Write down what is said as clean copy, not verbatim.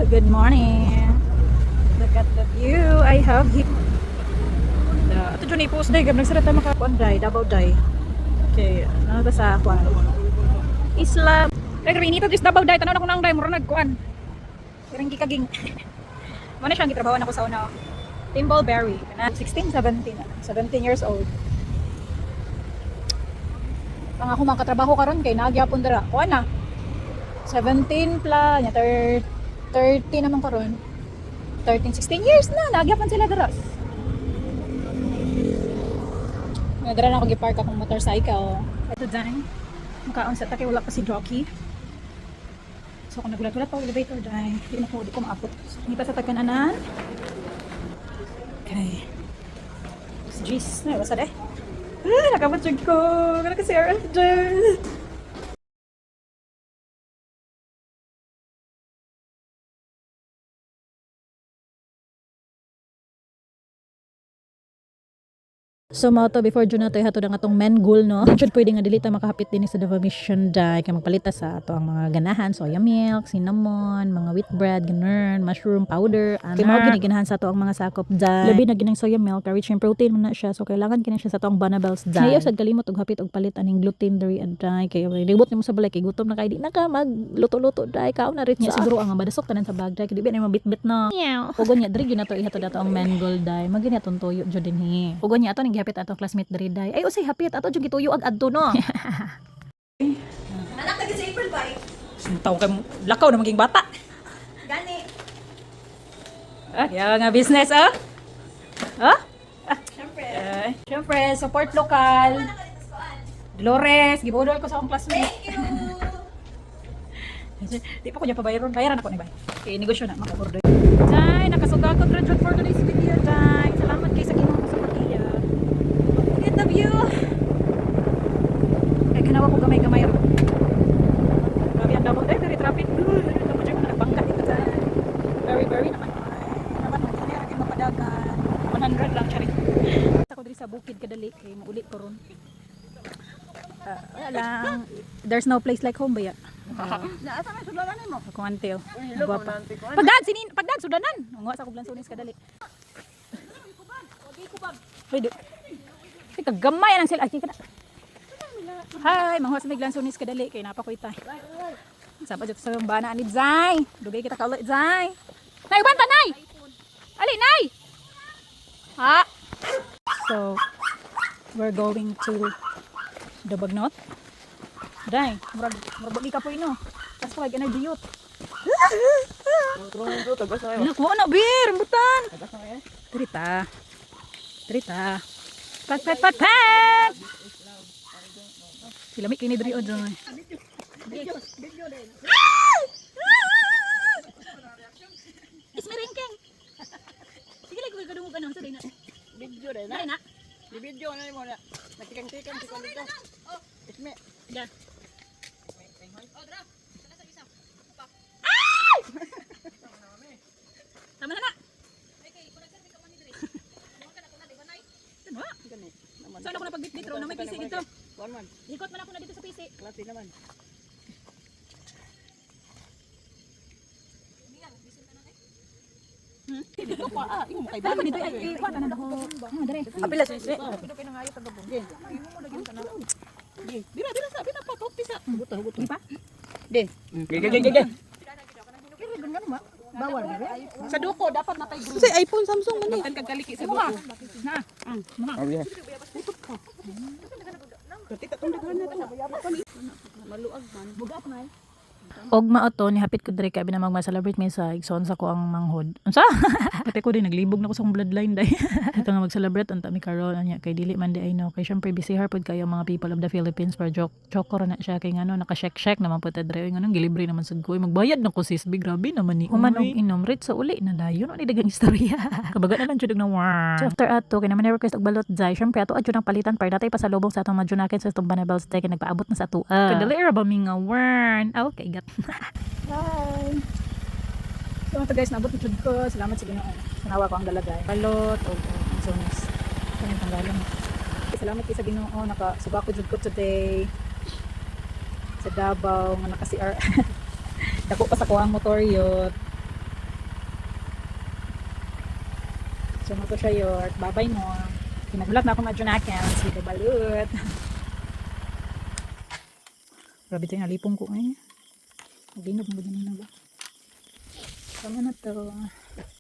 Good morning. Look at the view I have here. Ito dyan i-post day. Gab nagsarata makakuan day. Davao day. Okay. Ano ito sa kuan? Isla. Pero inito this Davao day. Tanaw na ko nang day. Mura nagkuan. Karang gikaging. Muna siyang gitrabahoan ako sa una. Timbleberry. 16, 17. 17 years old. Ang ako makatrabaho karon kay nagyapon dira. Kuan na. 17 plus, 30 naman karon. 13, 16 years na, nagyapan sila daras. Dara na ako gipark akong motorcycle. Ito dyan, makaon sa take, wala pa si Jockey. So kung nagulat-ulat pa elevator dahil, di ko maabot. Hindi pa sa tagkananan. Okay. Jeez, na, basta deh. Nakabatsog ko. Gana kasi RF dyan. So mao to before jud nato hatod ang atong main goal no. Jud pwede nga dili ta makahapit din sa Davao Mission Day kay magpalita sa ato ang mga ganahan, soya milk, cinnamon, mga wheat bread, ganun, mushroom powder, kay mao gini ganahan sa ato ang mga sakop day. Labi na ginang soya milk, rich in protein man na siya. So kailangan kini siya sa ato ang Banabels day. Ngayo sad kalimot og hapit og palit aning gluten dairy and day kay libot nimo sa balay kay gutom na kay di na ka magluto-luto day kaon na rin niya siguro ang madasok tanan sa bag day kay di ba na mabitbit na. Ugon niya diri gyud nato ihatod ato ang main goal day. Magini atong tuyo jud dinhi. Ugon niya ato ning hapit atong classmate diri day. Ay usay hapit ato jud gituyo ag adto no. Anak tagi sa April ba? Taw kay lakaw na maging bata. Gani. Kaya nga business ah. Ah? Siyempre. Siyempre, support lokal. Dolores, gibudol ko sa akong classmate. Thank you. Di pa ko niya pabayaron. Bayaran ako ni Bay. Okay, negosyo na. Maka-order. Day, nakasuga ko graduate for today's video, Day. Salamat kay sa ginoo ko sa pag-iya. Look at the view. Kaya ginawa ko gamay-gamay ro. Grabe ang Davao. Day, very traffic. Tapos dyan ko na nagbangka dito, Day. Very naman. Naman, hindi na rin mapadagan. 100 lang siya rin. Ako diri sa bukid kadali. Kaya maulit ko ron. Wala lang. There's no place like home ba ya? Naasa na sudanan mo. Ako anteo. Hello, Guwapa. Pagdad sudanan. Nga sa kublan sunis kadali. Pwede. Ay kagamay nang sila. Ay kika na. Hi, manghos may glan sunis kadali kay napa ko itay. Sapa jud sa bana ni Zay. Dugay kita ka ulit Zay. Nay uban pa nay. Ali nay. Ha. So we're going to the Bagnot. Day, murag bagi ka po ino. Tas pa kay energy youth. Nakuha na bir, rambutan. Trita. Pat. Sila may kini diri o dyan. Ismerengkeng. Sige lagi ko kadungog ano sa day na. Video rin Day na. Di video na mo na. Natikang-tikang si Kolito. Isme. Da. Tama na na. Ano? Gani. Naman. Saan ako na pagbitbit ro na may PC dito? One man. Ikot man ako na dito sa PC. Klase naman. Dito pa imo kay Dali dito ay kuha ka na daw. Dere. Apila sa isme. Pero pinangayo ta gabong. Gen. Imo mo lagi kana. Dira sabi na pa to pisa. Hugot. Di pa? De. Gege. Bawal sa duko dapat natay group. Kasi iPhone, Samsung man Kan kagaliki sa duko. Na. Kita tong daghan na ta. Maluag man. Bugat man. Og mao ni hapit ko diri kay binamag ma-celebrate may sa igsoon sa ko ang manghod. Unsa? Pati ko din naglibog na ko sa akong bloodline day. Ito nga mag-celebrate unta mi karon anya kay dili man di I know kay syempre busy hard pud kayo mga people of the Philippines for joke ra na siya kay ngano naka-check naman pud diri ngano gilibre naman sad ko magbayad na ko sis big grabe naman ni. Human og inom rit sa uli na dayon ani dagang istorya. Kabaga na lang jud na war. So after ato kay naman request og balot jay syempre ato adyo nang palitan para datay pasalubong sa atong majunaken sa atong Banabels day kay nagpaabot na sa ato. Kadali ra ba mi nga warn. Okay got. Hi! So ito guys, nabot yung ko. Salamat sa Ginoo. Sanawa ko ang dalagay. Balot o ang sonas. Ito yung tanggalan. Salamat kayo sa Ginoo. Nakasuga ko jud ko today. Sa Davao. Nga naka-CR. Dako pa sa kuwang motor yun. So, mo to siya yort. Babay mo. Kinagulat na ako madyonakan. Sige, balut. Grabe tayo, nalipong ko ngayon. Naginog mo din na ba? Tama na to.